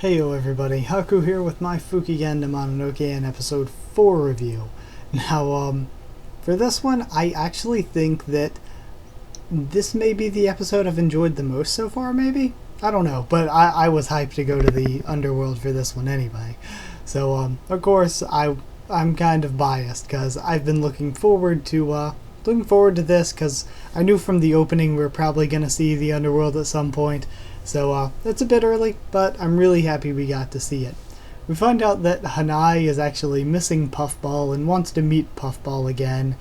Heyo everybody, Haku here with my Fukigen to Mononokean episode 4 review. Now, for this one, I actually think that this may be the episode I've enjoyed the most so far, maybe? I don't know, but I was hyped to go to the underworld for this one anyway. So, of course, I'm kind of biased, because I've been looking forward to this, because I knew from the opening we were probably going to see the underworld at some point. So it's a bit early, but I'm really happy we got to see it. We find out that Hanae is actually missing Puffball and wants to meet Puffball again.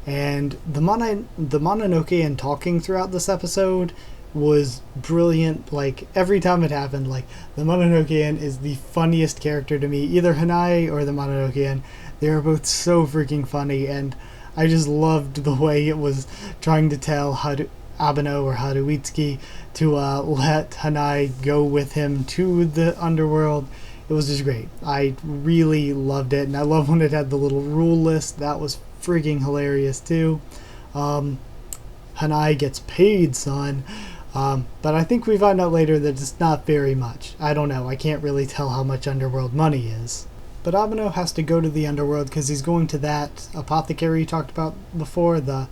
And the Mononokean talking throughout this episode was brilliant. Like, every time it happened, like, the Mononokean is the funniest character to me. Either Hanae or the Mononokean. They are both so freaking funny, and I just loved the way it was trying to tell Abeno or Haruitsuki to let Hanae go with him to the underworld. It was just great. I really loved it, and I love when it had the little rule list. That was freaking hilarious too. Hanae gets paid, son. But I think we find out later that it's not very much. I don't know. I can't really tell how much underworld money is. But Abeno has to go to the underworld because he's going to that apothecary you talked about before, the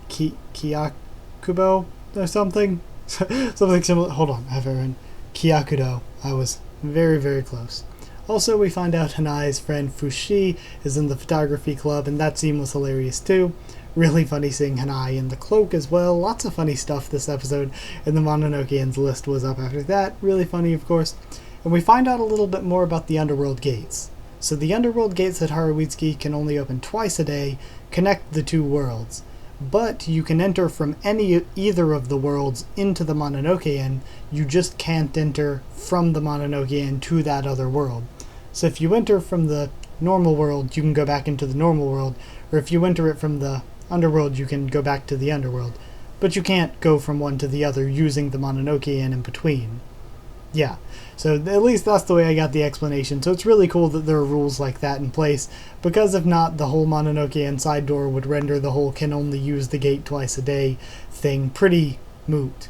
Kyakubo or something? Something similar. Hold on, I have it in Kyakudo. I was very, very close. Also, we find out Hanae's friend Fushi is in the photography club, and that scene was hilarious too. Really funny seeing Hanae in the cloak as well. Lots of funny stuff this episode, and the Mononokean's list was up after that. Really funny, of course. And we find out a little bit more about the underworld gates. So the underworld gates that Haruitsuki can only open twice a day connect the two worlds. But you can enter from either of the worlds into the Mononokean. You just can't enter from the Mononokean to that other world. So if you enter from the normal world, you can go back into the normal world, or if you enter it from the underworld, you can go back to the underworld. But you can't go from one to the other using the Mononokean in between. Yeah, so at least that's the way I got the explanation. So it's really cool that there are rules like that in place, because if not, the whole Mononokean side door would render the whole can only use the gate twice a day thing pretty moot.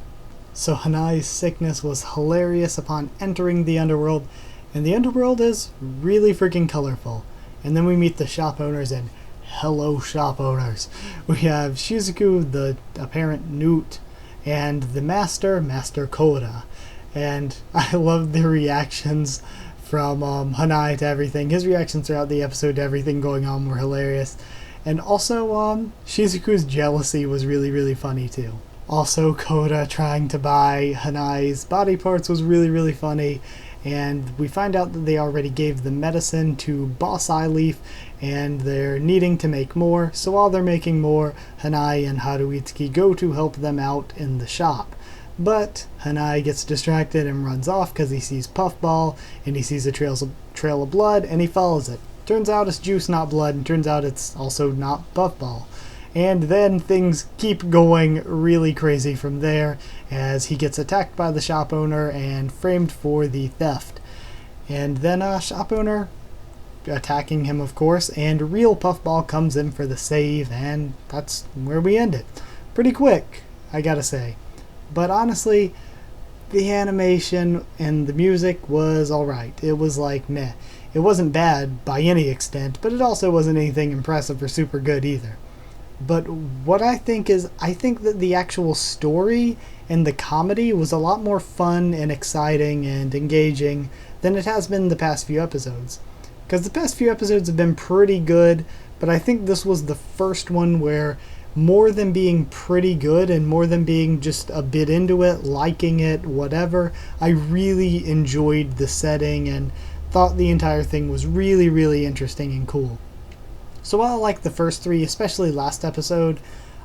So Hanae's sickness was hilarious upon entering the underworld, and the underworld is really freaking colorful. And then we meet the shop owners, and hello shop owners. We have Shizuku, the apparent Newt, and the Master Koda. And I loved the reactions from Hanae to everything. His reactions throughout the episode to everything going on were hilarious. And also, Shizuku's jealousy was really, really funny too. Also, Koda trying to buy Hanae's body parts was really, really funny. And we find out that they already gave the medicine to Boss Eye Leaf, and they're needing to make more. So while they're making more, Hanae and Haruitsuki go to help them out in the shop. But Hanae gets distracted and runs off because he sees Puffball, and he sees a trail of blood, and he follows it. Turns out it's juice, not blood, and turns out it's also not Puffball. And then things keep going really crazy from there, as he gets attacked by the shop owner and framed for the theft. And then shop owner attacking him, of course, and real Puffball comes in for the save, and that's where we end it. Pretty quick, I gotta say. But honestly, the animation and the music was alright. It was like, meh. It wasn't bad by any extent, but it also wasn't anything impressive or super good either. But what I think that the actual story and the comedy was a lot more fun and exciting and engaging than it has been the past few episodes. Because the past few episodes have been pretty good, but I think this was the first one where, more than being pretty good and more than being just a bit into it, liking it, whatever, I really enjoyed the setting and thought the entire thing was really, really interesting and cool. So while I liked the first three, especially last episode,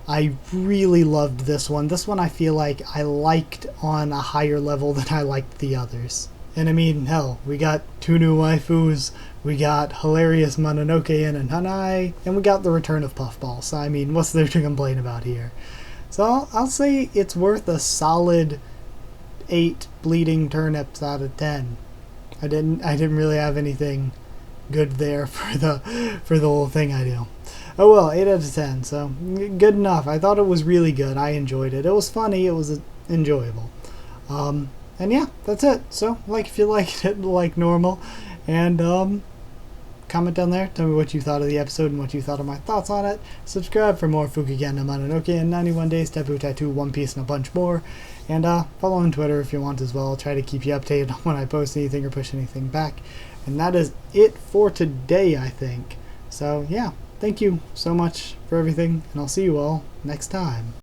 I really loved this one. This one I feel like I liked on a higher level than I liked the others. And I mean, hell, we got 2 new waifus, we got hilarious Mononokean and Hanae, and we got the return of Puffball. So I mean, what's there to complain about here? So I'll say it's worth a solid 8 bleeding turnips out of 10. I didn't really have anything good there for the whole thing I do. Oh well, 8 out of 10, so good enough. I thought it was really good. I enjoyed it. It was funny, it was enjoyable. And yeah, that's it. So, like if you liked it like normal, and comment down there, tell me what you thought of the episode and what you thought of my thoughts on it. Subscribe for more Fukigen, Mononokean, 91 Days, Taboo Tattoo, One Piece, and a bunch more. And follow on Twitter if you want as well. I'll try to keep you updated on when I post anything or push anything back. And that is it for today, I think. So yeah, thank you so much for everything, and I'll see you all next time.